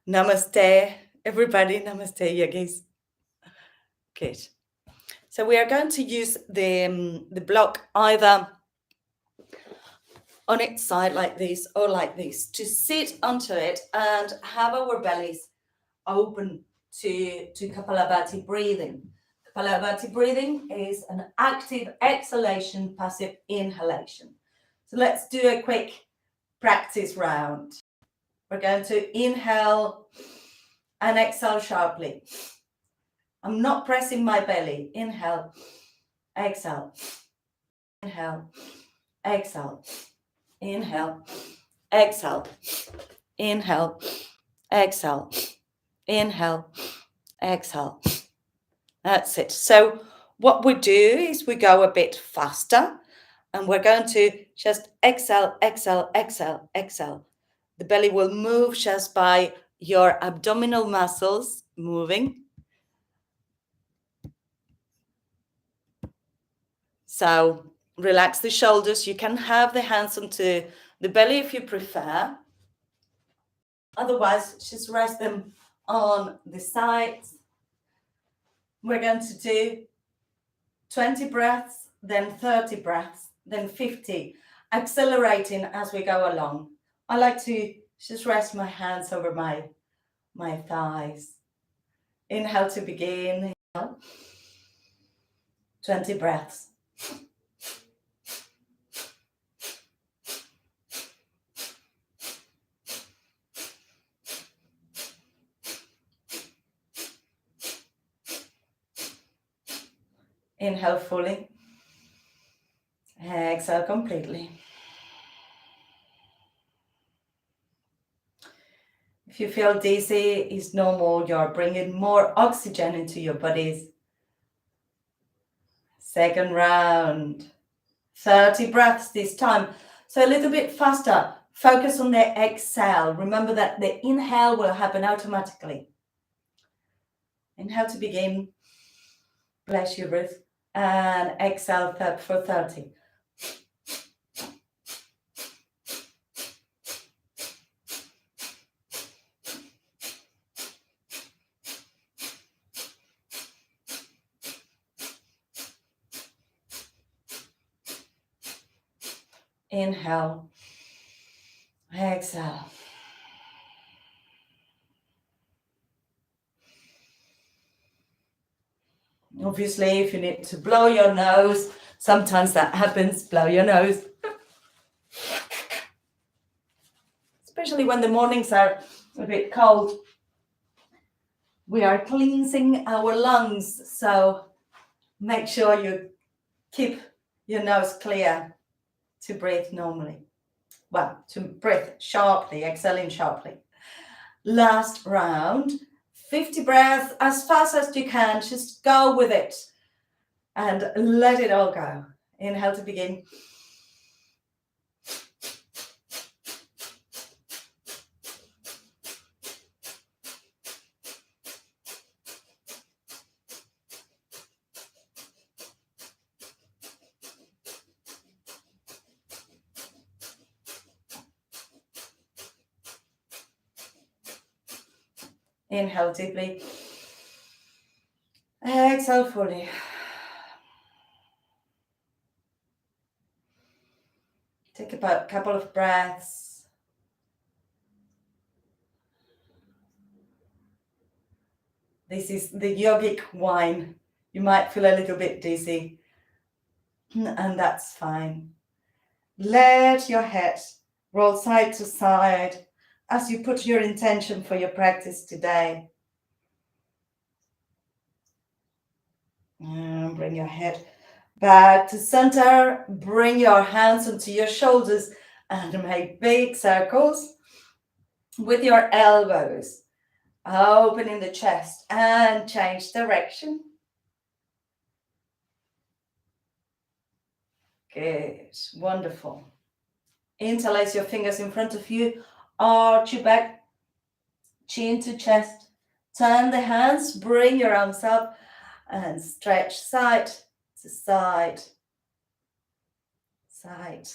Namaste, everybody. Namaste, yogis. Good. So we are going to use the block either on its side like this or like this to sit onto it and have our bellies open to Kapalabhati breathing. Kapalabhati breathing is an active exhalation, passive inhalation. So let's do a quick practice round. We're going to inhale and exhale sharply. I'm not pressing my belly. Inhale, exhale, inhale, exhale, inhale, exhale, inhale, exhale, inhale, exhale. That's it. So what we do is we go a bit faster and we're going to just exhale, exhale, exhale, exhale. The belly will move just by your abdominal muscles moving. So relax the shoulders. You can have the hands onto the belly if you prefer. Otherwise, just rest them on the sides. We're going to do 20 breaths, then 30 breaths, then 50, accelerating as we go along. I like to just rest my hands over my thighs. Inhale to begin. Inhale. 20 breaths. Inhale fully. Exhale completely. If you feel dizzy, it's normal. You're bringing more oxygen into your bodies. Second round. 30 breaths this time. So a little bit faster. Focus on the exhale. Remember that the inhale will happen automatically. Inhale to begin. Bless your breath. And exhale for 30. Inhale. Exhale. Obviously, if you need to blow your nose, sometimes that happens, blow your nose. Especially when the mornings are a bit cold. We are cleansing our lungs, so make sure you keep your nose clear to breathe normally. Well, to breathe sharply, exhaling sharply. Last round, 50 breaths as fast as you can. Just go with it and let it all go. Inhale to begin. Inhale deeply. Exhale fully. Take about a couple of breaths. This is the yogic wine. You might feel a little bit dizzy, and that's fine. Let your head roll side to side as you put your intention for your practice today. And bring your head back to center. Bring your hands onto your shoulders and make big circles with your elbows. Opening the chest and change direction. Good, wonderful. Interlace your fingers in front of you. Arch your back, chin to chest. Turn the hands, bring your arms up and stretch side to side. Side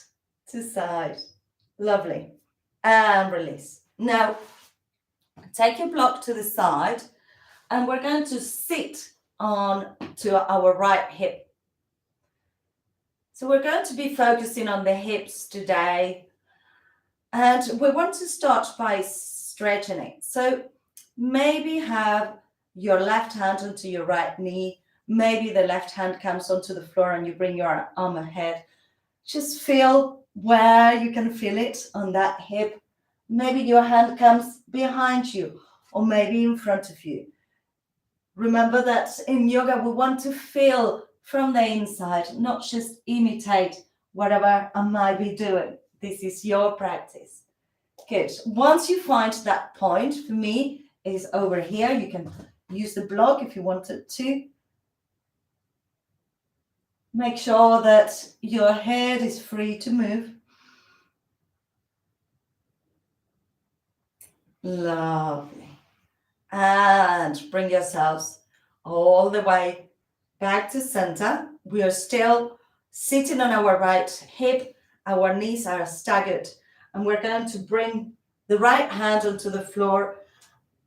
to side. Lovely. And release. Now, Take your block to the side, and we're going to sit on to our right hip. So we're going to be focusing on the hips today, and we want to start by stretching it. So maybe have your left hand onto your right knee. Maybe the left hand comes onto the floor and you bring your arm ahead. Just feel where you can feel it on that hip. Maybe your hand comes behind you or maybe in front of you. Remember that in yoga, we want to feel from the inside, not just imitate whatever I might be doing. This is your practice. Good. Once you find that point, for me, is over here. You can use the block if you wanted to. Make sure that your head is free to move. Lovely. And bring yourselves all the way back to center. We are still sitting on our right hip. Our knees are staggered. And we're going to bring the right hand onto the floor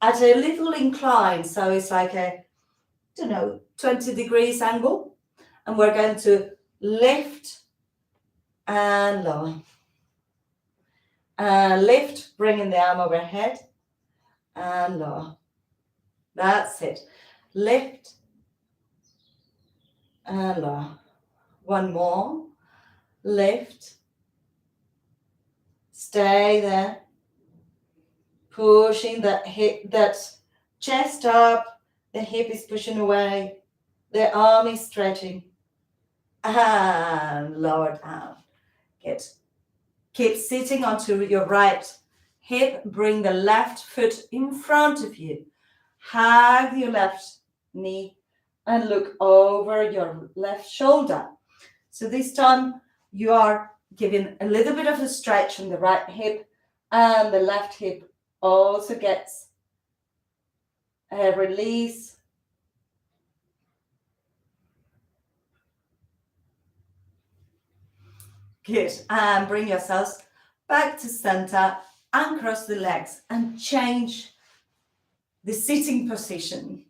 at a little incline. So it's like a, 20 degrees angle. And we're going to lift and lower. Lift, bringing the arm overhead and lower. That's it. Lift and lower. One more. Lift. Stay there. Pushing that hip, that chest up. The hip is pushing away. The arm is stretching. And lower down. Good. Keep sitting onto your right hip. Bring the left foot in front of you. Hug your left knee and look over your left shoulder. So this time you are giving a little bit of a stretch on the right hip, and the left hip also gets a release. Good. And bring yourselves back to center, uncross the legs and change the sitting position.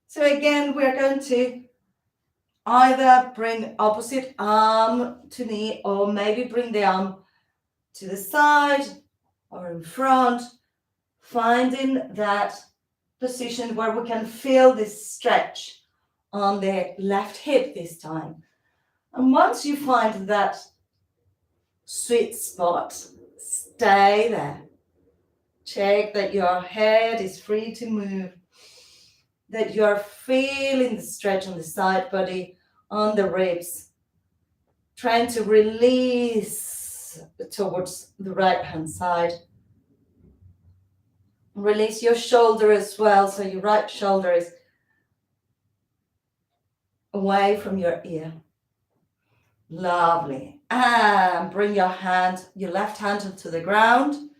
So again, we're going to either bring opposite arm to knee or maybe bring the arm to the side or in front, finding that position where we can feel this stretch on the left hip this time. And once you find that sweet spot, stay there. Check that your head is free to move, that you are feeling the stretch on the side body, on the ribs, trying to release towards the right hand side. Release your shoulder as well, so your right shoulder is away from your ear. Lovely. And bring your left hand onto the ground.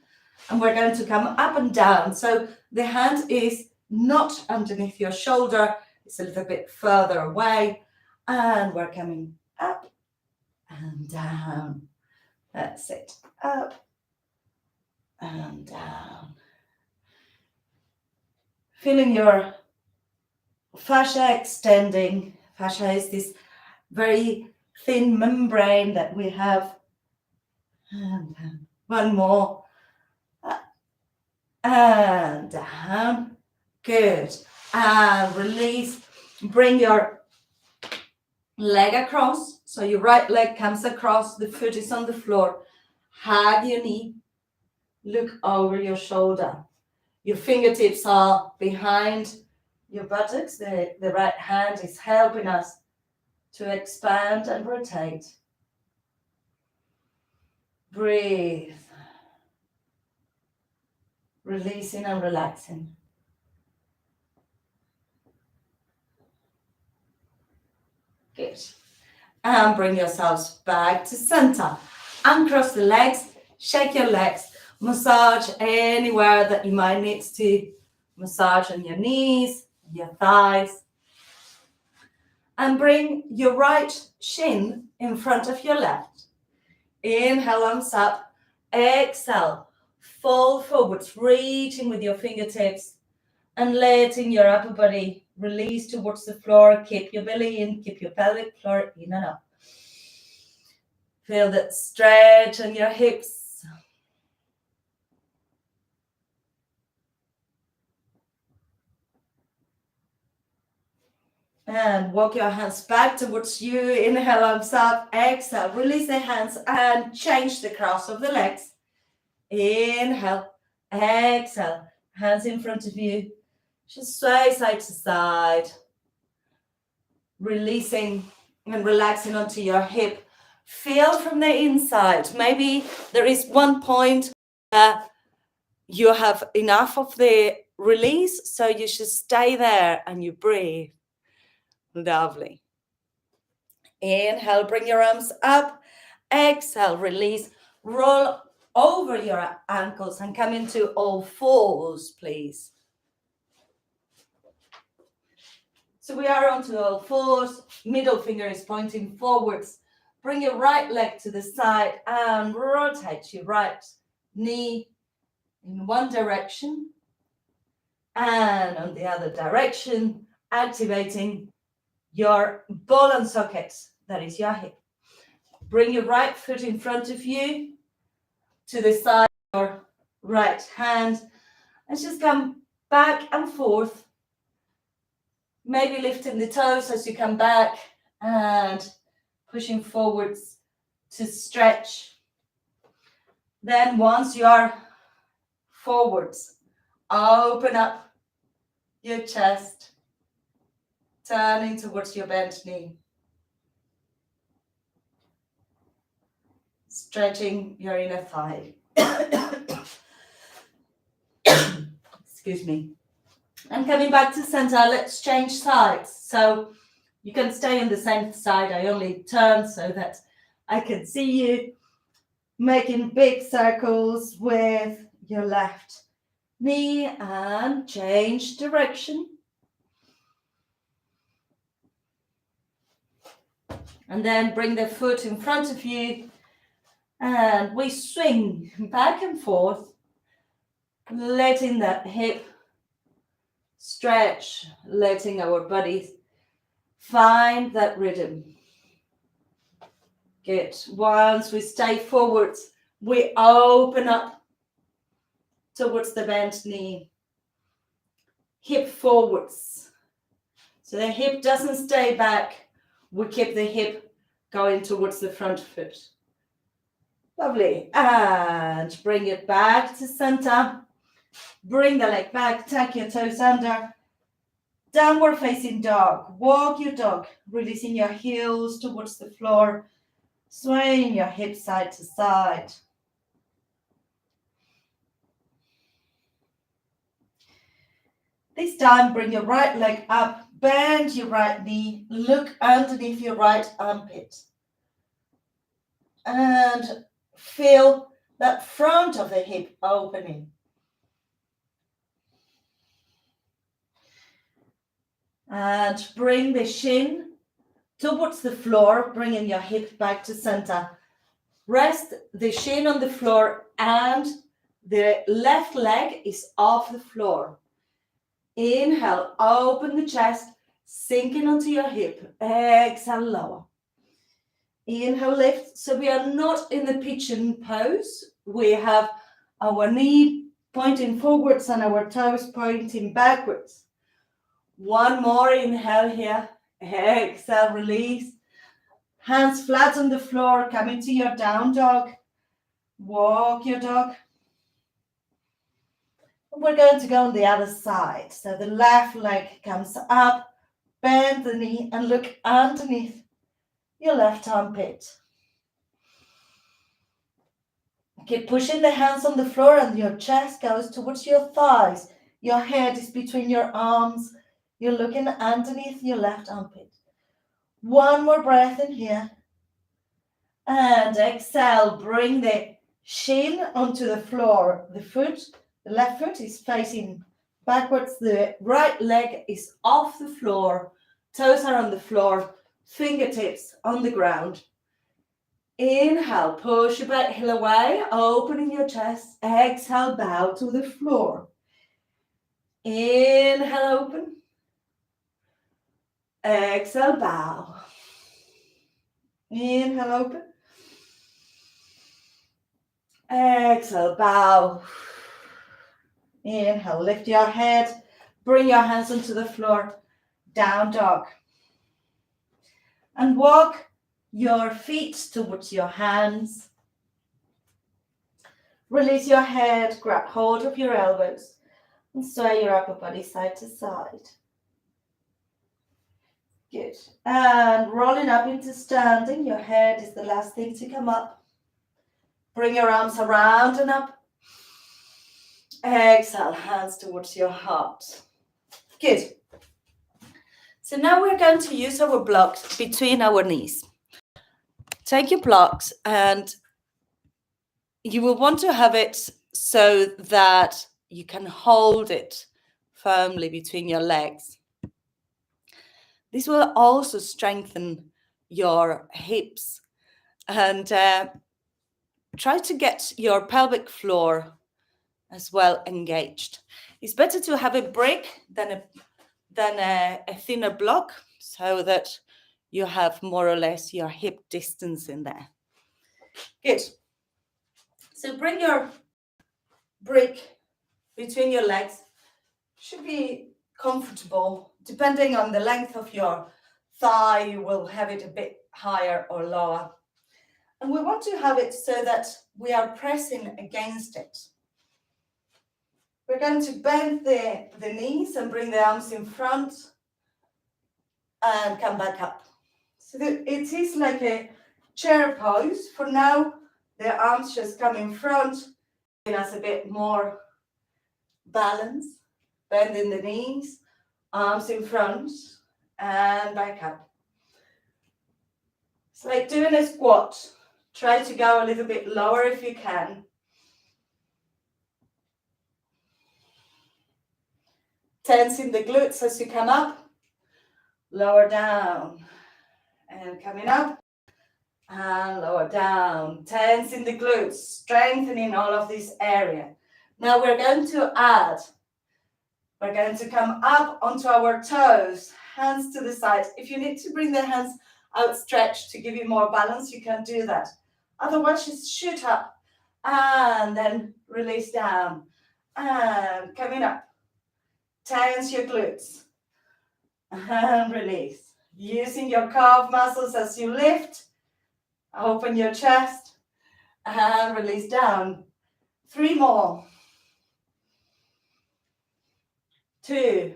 And we're going to come up and down. So the hand is not underneath your shoulder. It's a little bit further away. And we're coming up and down. That's it. Up and down. Feeling your fascia extending. Fascia is this very thin membrane that we have. And one more. And down. Good. And release. Bring your leg across. So your right leg comes across. The foot is on the floor. Hug your knee. Look over your shoulder. Your fingertips are behind your buttocks. The right hand is helping us to expand and rotate. Breathe. Releasing and relaxing. Good. And bring yourselves back to center. Uncross the legs, shake your legs, massage anywhere that you might need to. Massage on your knees, your thighs. And bring your right shin in front of your left. Inhale, arms up. Exhale. Fold forwards, reaching with your fingertips and letting your upper body release towards the floor. Keep your belly in, keep your pelvic floor in and up. Feel that stretch on your hips. And walk your hands back towards you. Inhale, arms up. Exhale, release the hands and change the cross of the legs. Inhale, exhale, hands in front of you. Just sway side to side. Releasing and relaxing onto your hip. Feel from the inside. Maybe there is one point you have enough of the release, so you should stay there and you breathe. Lovely. Inhale, bring your arms up. Exhale, release. Roll over your ankles and come into all fours, please. So we are onto all fours. Middle finger is pointing forwards. Bring your right leg to the side and rotate your right knee in one direction and on the other direction, activating your ball and socket, that is your hip. Bring your right foot in front of you to the side of your right hand and just come back and forth. Maybe lifting the toes as you come back and pushing forwards to stretch. Then once you are forwards, open up your chest, turning towards your bent knee. Stretching your inner thigh. Excuse me. And coming back to center, let's change sides. So you can stay on the same side. I only turn so that I can see you. Making big circles with your left knee and change direction. And then bring the foot in front of you and we swing back and forth, letting that hip stretch, letting our bodies find that rhythm. Good. Once we stay forwards, we open up towards the bent knee. Hip forwards. So the hip doesn't stay back. We keep the hip going towards the front foot. Lovely. And bring it back to center. Bring the leg back, tuck your toes under. Downward facing dog. Walk your dog, releasing your heels towards the floor, swaying your hips side to side. This time, bring your right leg up, bend your right knee, look underneath your right armpit. And feel that front of the hip opening. And bring the shin towards the floor, bringing your hip back to center. Rest the shin on the floor and the left leg is off the floor. Inhale, open the chest, sinking onto your hip. Exhale, lower. Inhale, lift. So we are not in the pigeon pose. We have our knee pointing forwards and our toes pointing backwards. One more inhale here. Exhale, release. Hands flat on the floor, come into your down dog. Walk your dog. We're going to go on the other side. So the left leg comes up, bend the knee and look underneath your left armpit. Keep pushing the hands on the floor and your chest goes towards your thighs. Your head is between your arms. You're looking underneath your left armpit. One more breath in here. And exhale, bring the shin onto the floor. The left foot is facing backwards. The right leg is off the floor. Toes are on the floor. Fingertips on the ground. Inhale, push your back heel away, opening your chest. Exhale, bow to the floor. Inhale, open. Exhale, bow. Inhale, open. Exhale, bow. Inhale, lift your head. Bring your hands onto the floor. Down dog. And walk your feet towards your hands. Release your head, grab hold of your elbows, and sway your upper body side to side. Good. And rolling up into standing, your head is the last thing to come up. Bring your arms around and up. Exhale, hands towards your heart. Good. So now we're going to use our blocks between our knees. Take your blocks and you will want to have it so that you can hold it firmly between your legs. This will also strengthen your hips and try to get your pelvic floor as well engaged. It's better to have a brick than a thinner block so that you have more or less your hip distance in there. Good. So bring your brick between your legs. Should be comfortable. Depending on the length of your thigh, you will have it a bit higher or lower. And we want to have it so that we are pressing against it. We're going to bend the knees and bring the arms in front and come back up. So that it is like a chair pose. For now, the arms just come in front, giving us a bit more balance. Bending the knees, arms in front, and back up. It's like doing a squat. Try to go a little bit lower if you can. Tensing the glutes as you come up, lower down, and coming up, and lower down. Tensing the glutes, strengthening all of this area. Now we're going to add. We're going to come up onto our toes, hands to the side. If you need to bring the hands outstretched to give you more balance, you can do that. Otherwise, just shoot up and then release down. And coming up. Tense your glutes. And release. Using your calf muscles as you lift. Open your chest. And release down. 3 more. 2.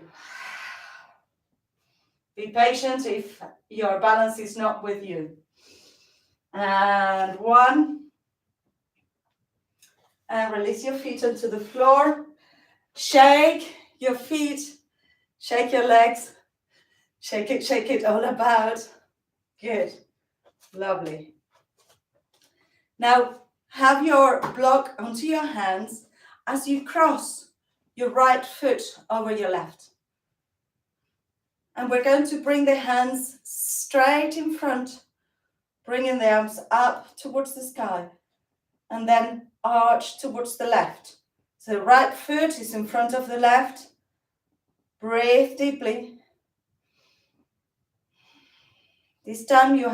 Be patient if your balance is not with you. And 1. And release your feet onto the floor. Shake your feet. Shake your legs. Shake it all about. Good. Lovely. Now, have your block onto your hands as you cross your right foot over your left. And we're going to bring the hands straight in front, bringing the arms up towards the sky, and then arch towards the left. So the right foot is in front of the left. Breathe deeply. This time you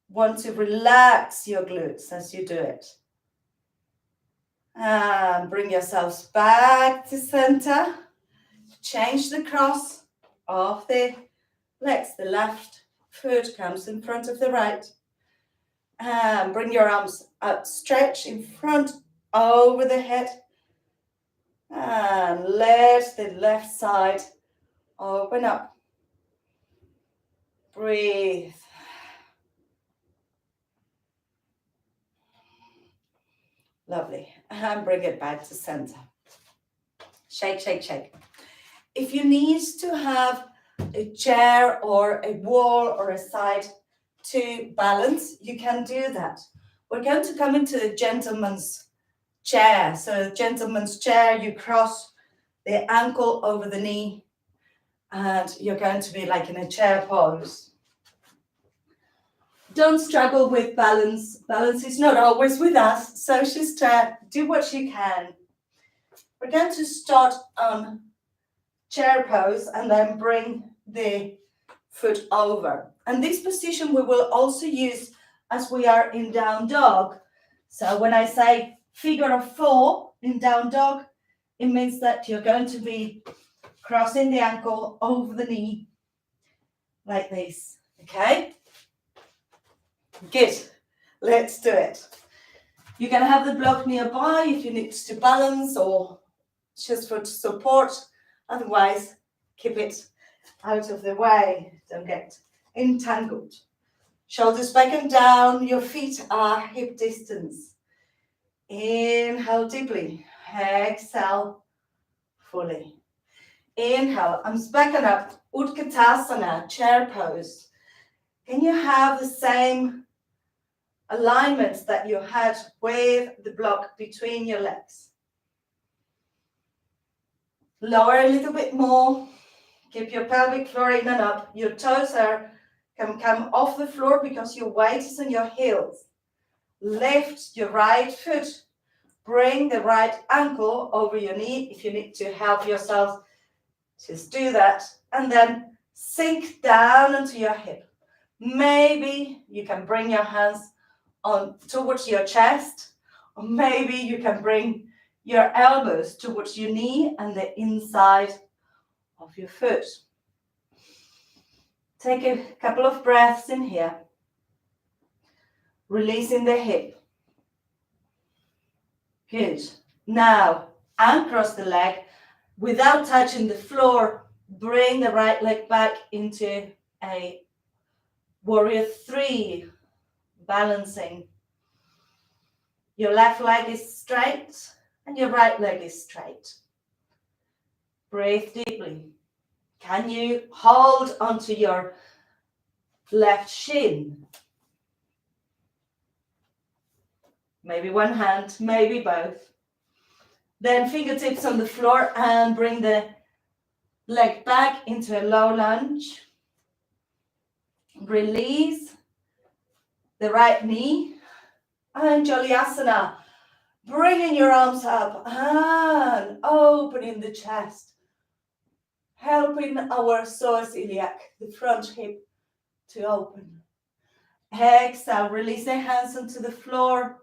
want to relax your glutes as you do it. And bring yourselves back to center. Change the cross of the legs. The left foot comes in front of the right. And bring your arms outstretched in front over the head. And let the left side open up. Breathe. Lovely. And bring it back to center. Shake, shake, shake. If you need to have a chair or a wall or a side to balance, you can do that. We're going to come into the gentleman's chair. So gentleman's chair, you cross the ankle over the knee and you're going to be like in a chair pose. Don't struggle with balance. Balance is not always with us, so just do what you can. We're going to start on chair pose and then bring the foot over. And this position we will also use as we are in down dog. So when I say figure of 4 in down dog, it means that you're going to be crossing the ankle over the knee like this. Okay? Good. Let's do it. You can have the block nearby if you need to balance or just for support. Otherwise, keep it out of the way. Don't get entangled. Shoulders back and down. Your feet are hip distance. Inhale deeply. Exhale fully. Inhale. Arms back and up. Utkatasana, chair pose. Can you have the same alignments that you had with the block between your legs? Lower a little bit more. Keep your pelvic floor in and up. Your toes can come off the floor because your weight is on your heels. Lift your right foot. Bring the right ankle over your knee. If you need to help yourself, just do that. And then sink down into your hip. Maybe you can bring your hands on towards your chest, or maybe you can bring your elbows towards your knee and the inside of your foot. Take a couple of breaths in here, releasing the hip. Good. Now, uncross the leg without touching the floor. Bring the right leg back into a warrior 3, balancing. Your left leg is straight and your right leg is straight. Breathe deeply. Can you hold onto your left shin? Maybe one hand, maybe both. Then fingertips on the floor and bring the leg back into a low lunge. Release the right knee. And Jalyasana. Bringing your arms up and opening the chest. Helping our psoas iliac, the front hip, to open. Exhale, release the hands onto the floor.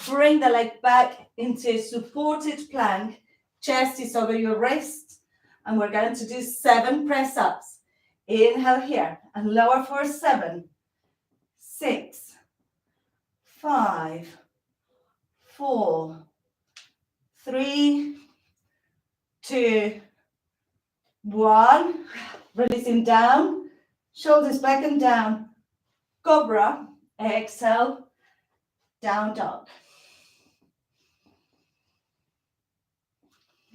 Bring the leg back into supported plank. Chest is over your wrist. And we're going to do 7 press-ups. Inhale here and lower for 7, 6, 5, 4, 3, 2, 1. Releasing down, shoulders back and down. Cobra, exhale, down dog.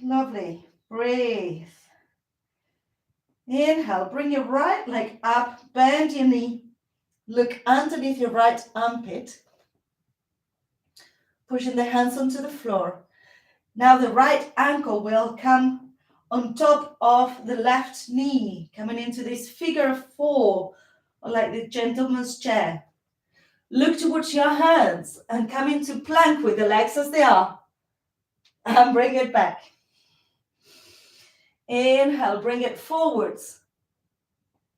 Lovely. Breathe. Inhale, bring your right leg up, bend your knee. Look underneath your right armpit. Pushing the hands onto the floor. Now the right ankle will come on top of the left knee, coming into this figure of 4, or like the gentleman's chair. Look towards your hands and come into plank with the legs as they are. And bring it back. Inhale, bring it forwards.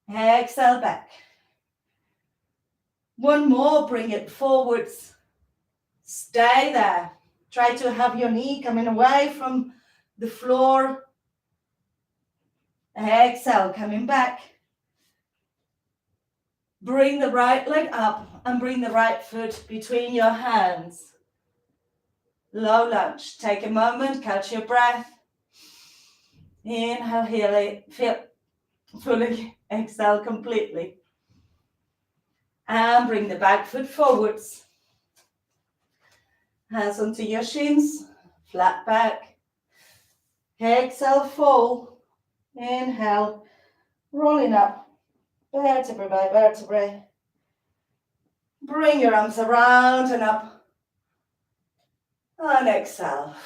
Exhale, back. One more, bring it forwards. Stay there. Try to have your knee coming away from the floor. Exhale, coming back. Bring the right leg up and bring the right foot between your hands. Low lunge. Take a moment, catch your breath. Inhale, feel fully. Exhale completely. And bring the back foot forwards. Hands onto your shins, flat back. Exhale, fold. Inhale, rolling up, vertebrae by vertebrae. Bring your arms around and up. And exhale.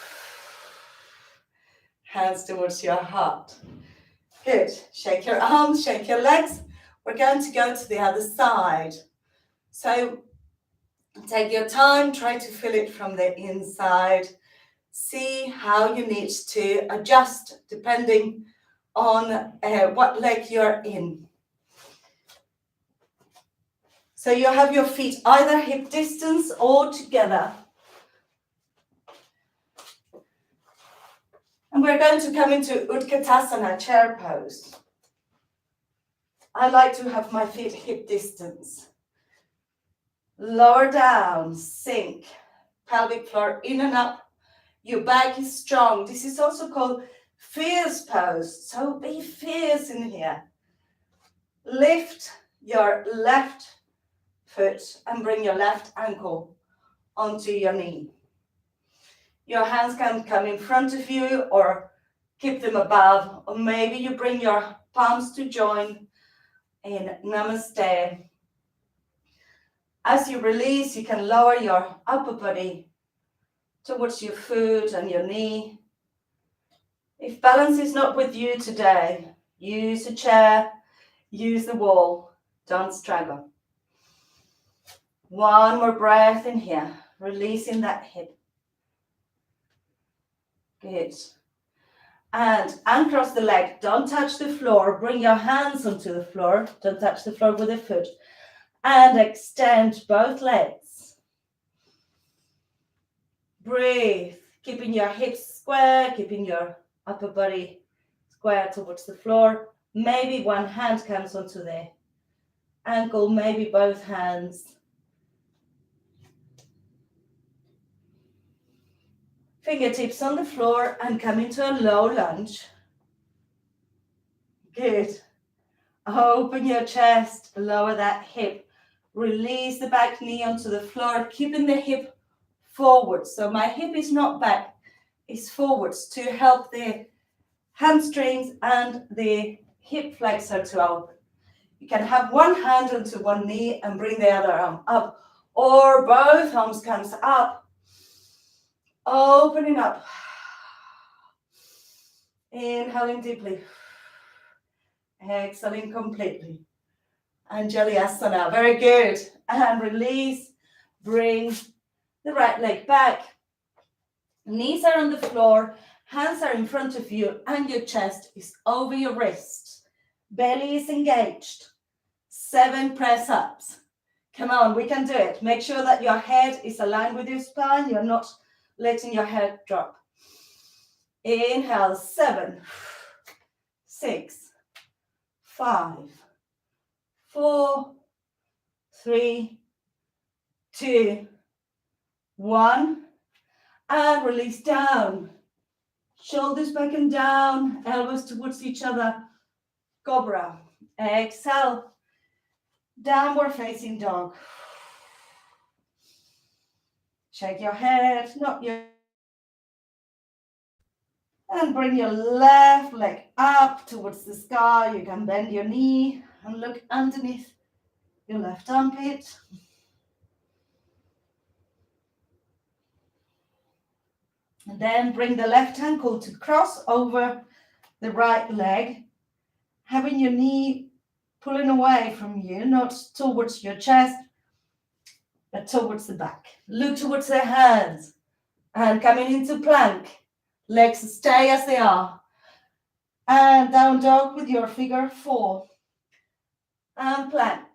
Hands towards your heart. Good. Shake your arms, shake your legs. We're going to go to the other side. So take your time, try to feel it from the inside. See how you need to adjust depending on what leg you're in. So you have your feet either hip distance or together. And we're going to come into Utkatasana, chair pose. I like to have my feet hip distance. Lower down, sink, pelvic floor in and up. Your back is strong. This is also called fierce pose. So be fierce in here. Lift your left foot and bring your left ankle onto your knee. Your hands can come in front of you or keep them above, or maybe you bring your palms to join in Namaste. As you release, you can lower your upper body towards your foot and your knee. If balance is not with you today, use a chair, use the wall, don't struggle. One more breath in here, releasing that hip. Good. And uncross the leg, don't touch the floor, bring your hands onto the floor, don't touch the floor with the foot, and extend both legs. Breathe, keeping your hips square, keeping your upper body square towards the floor. Maybe one hand comes onto the ankle, maybe both hands. Fingertips on the floor and come into a low lunge. Good. Open your chest, lower that hip. Release the back knee onto the floor, keeping the hip forward. So my hip is not back, it's forwards to help the hamstrings and the hip flexor to open. You can have one hand onto one knee and bring the other arm up, or both arms comes up, opening up. Inhaling deeply, exhaling completely. Anjali Asana, very good. And release, bring the right leg back. Knees are on the floor, hands are in front of you, and your chest is over your wrists. Belly is engaged. 7 press-ups. Come on, we can do it. Make sure that your head is aligned with your spine. You're not letting your head drop. Inhale, 7, 6, 5, 4, 3, 2, 1. And release down. Shoulders back and down, elbows towards each other. Cobra. Exhale. Downward facing dog. Shake your head, not your... And bring your left leg up towards the sky. You can bend your knee and look underneath your left armpit. And then bring the left ankle to cross over the right leg, having your knee pulling away from you, not towards your chest, but towards the back. Look towards the hands and coming into plank. Legs stay as they are. And down dog with your figure 4. And plank.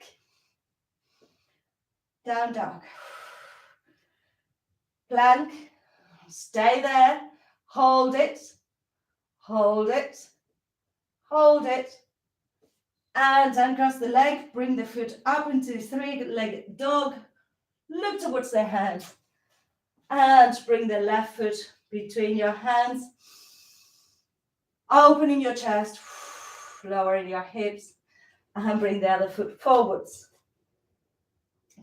Down dog. Plank. Stay there. Hold it. Hold it. Hold it. And uncross the leg. Bring the foot up into 3-legged dog. Look towards the hands. And bring the left foot between your hands. Opening your chest. Lowering your hips. And bring the other foot forwards.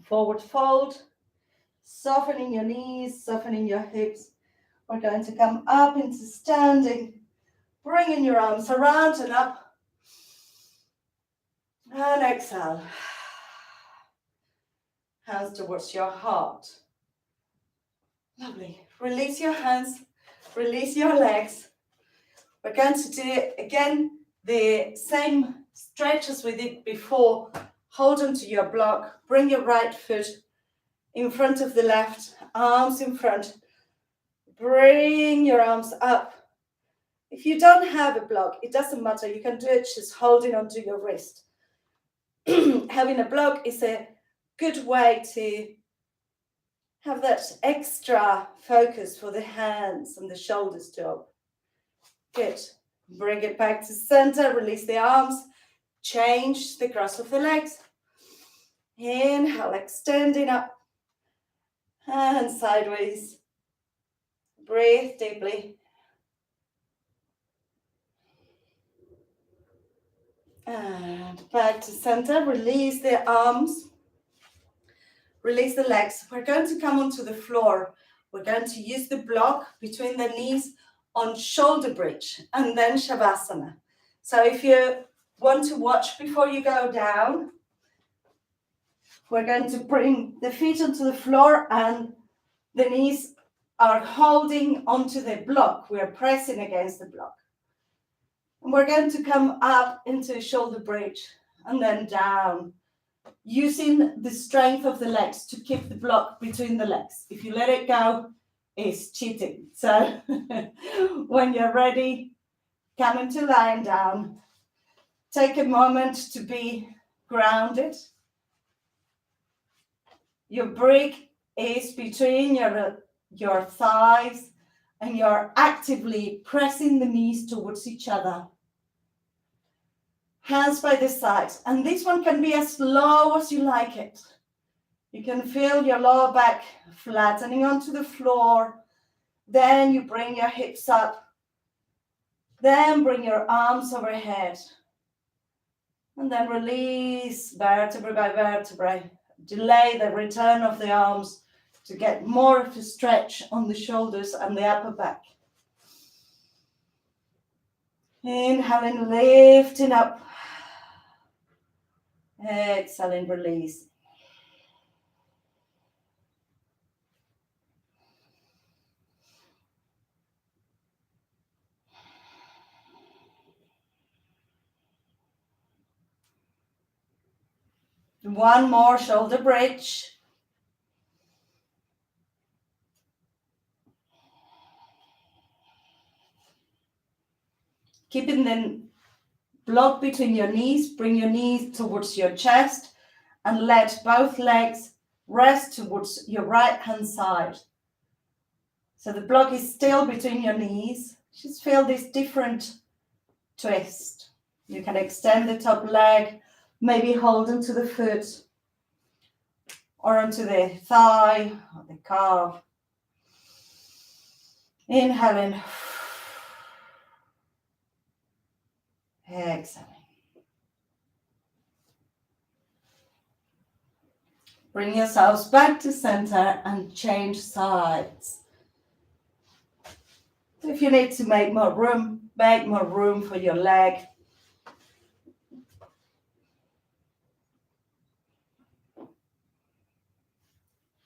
Forward fold. Softening your knees, softening your hips. We're going to come up into standing. Bringing your arms around and up. And exhale. Hands towards your heart. Lovely. Release your hands. Release your legs. We're going to do again the same stretch as we did before. hold onto your block, bring your right foot in front of the left, arms in front, bring your arms up. If you don't have a block, it doesn't matter, you can do it just holding onto your wrist. Having a block is a good way to have that extra focus for the hands and the shoulders to open. Good. Bring it back to center, release the arms, change the cross of the legs. Inhale, extending up and sideways. Breathe deeply. And back to center, release the arms, release the legs. We're going to come onto the floor. We're going to use the block between the knees on shoulder bridge and then Shavasana. So if you want to watch before you go down, we're going to bring the feet onto the floor and the knees are holding onto the block. We are pressing against the block. And we're going to come up into shoulder bridge and then down, using the strength of the legs to keep the block between the legs. If you let it go, it's cheating. So when you're ready, come into lying down. Take a moment to be grounded. Your brick is between your thighs and you're actively pressing the knees towards each other. Hands by the sides. And this one can be as low as you like it. You can feel your lower back flattening onto the floor. Then you bring your hips up. Then bring your arms overhead. And then release vertebrae by vertebrae. Delay the return of the arms to get more of a stretch on the shoulders and the upper back. Inhaling, lifting up. Exhaling, release. One more shoulder bridge. Keeping the block between your knees, bring your knees towards your chest and let both legs rest towards your right hand side. So the block is still between your knees. Just feel this different twist. You can extend the top leg, maybe hold onto the foot or onto the thigh or the calf. Inhaling. Exhaling. Bring yourselves back to center and change sides. If you need to make more room for your leg.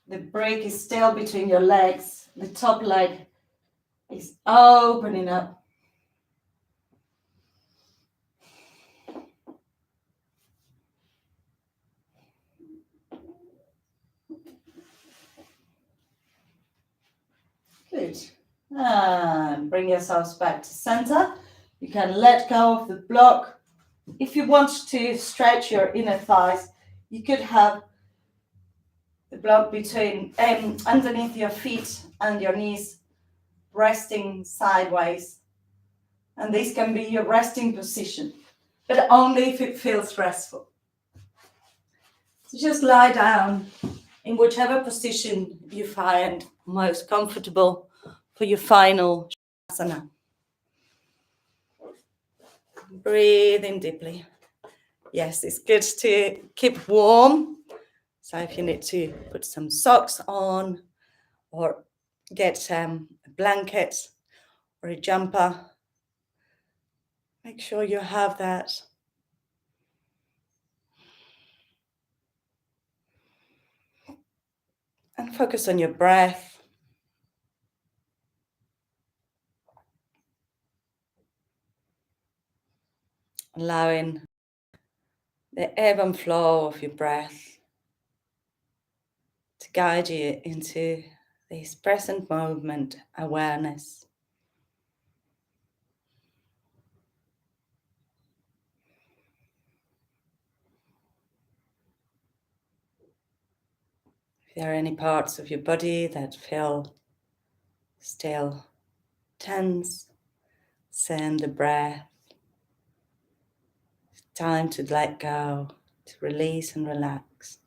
The break is still between your legs. The top leg is opening up. Good. And bring yourselves back to center. You can let go of the block. If you want to stretch your inner thighs, you could have the block between underneath your feet and your knees resting sideways. And this can be your resting position, but only if it feels restful. So just lie down in whichever position you find most comfortable for your final Shavasana. Breathe in deeply. Yes, it's good to keep warm. So if you need to put some socks on or get a blanket or a jumper, make sure you have that. And focus on your breath. Allowing the ebb and flow of your breath to guide you into this present moment awareness. If there are any parts of your body that feel still tense, send the breath. It's time to let go, to release and relax.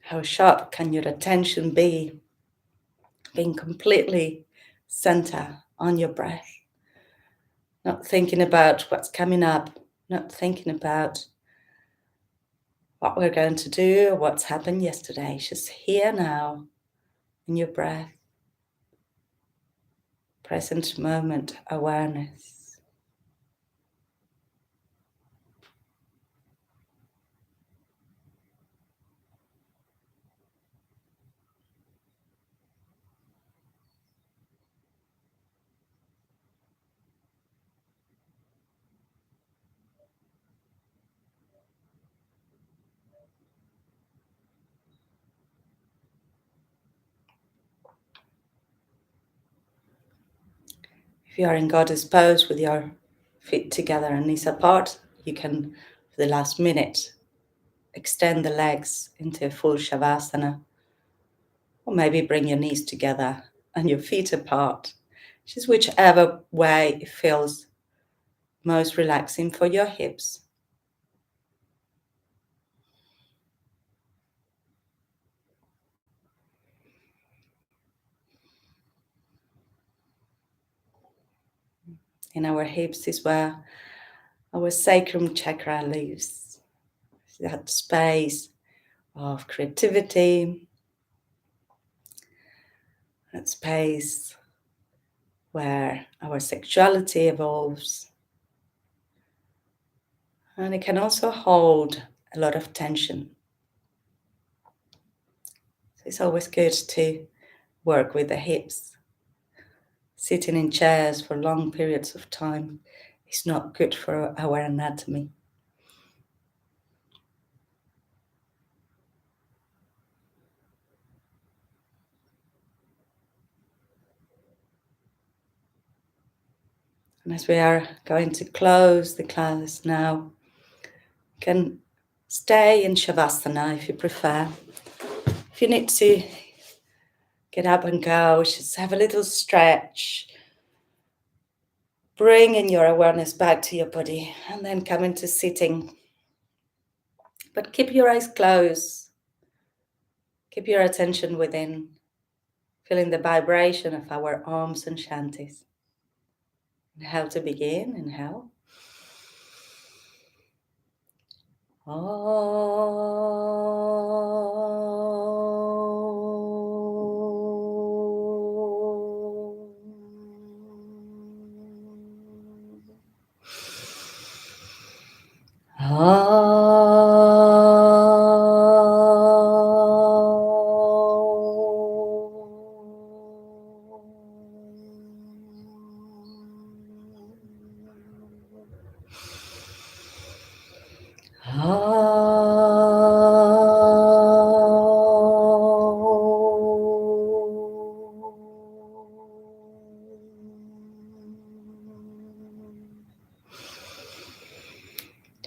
How sharp can your attention be, being completely center on your breath, not thinking about what's coming up, not thinking about what we're going to do or what's happened yesterday, just here now in your breath, present moment awareness. If you are in goddess pose with your feet together and knees apart, you can, for the last minute, extend the legs into full shavasana, or maybe bring your knees together and your feet apart, just whichever way it feels most relaxing for your hips. In our hips is where our sacrum chakra lives, that space of creativity, that space where our sexuality evolves. And it can also hold a lot of tension. So it's always good to work with the hips. Sitting in chairs for long periods of time is not good for our anatomy. And as we are going to close the class now, you can stay in Shavasana if you prefer. If you need to get up and go, just have a little stretch. Bringing your awareness back to your body and then come into sitting. But keep your eyes closed. Keep your attention within, feeling the vibration of our arms and shantis. Inhale to begin, inhale.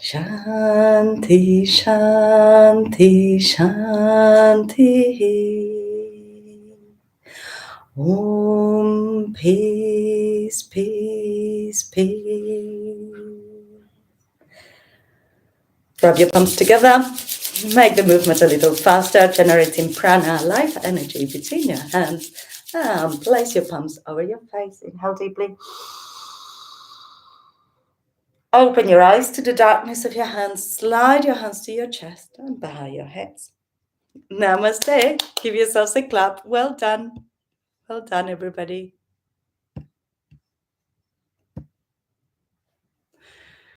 Shanti, Shanti, Shanti. Om, peace, peace, peace. Rub your palms together. Make the movement a little faster, generating prana, life energy between your hands. And place your palms over your face. Inhale deeply. Open your eyes to the darkness of your hands. Slide your hands to your chest and bow your heads. Namaste. Give yourselves a clap. Well done. Well done, everybody.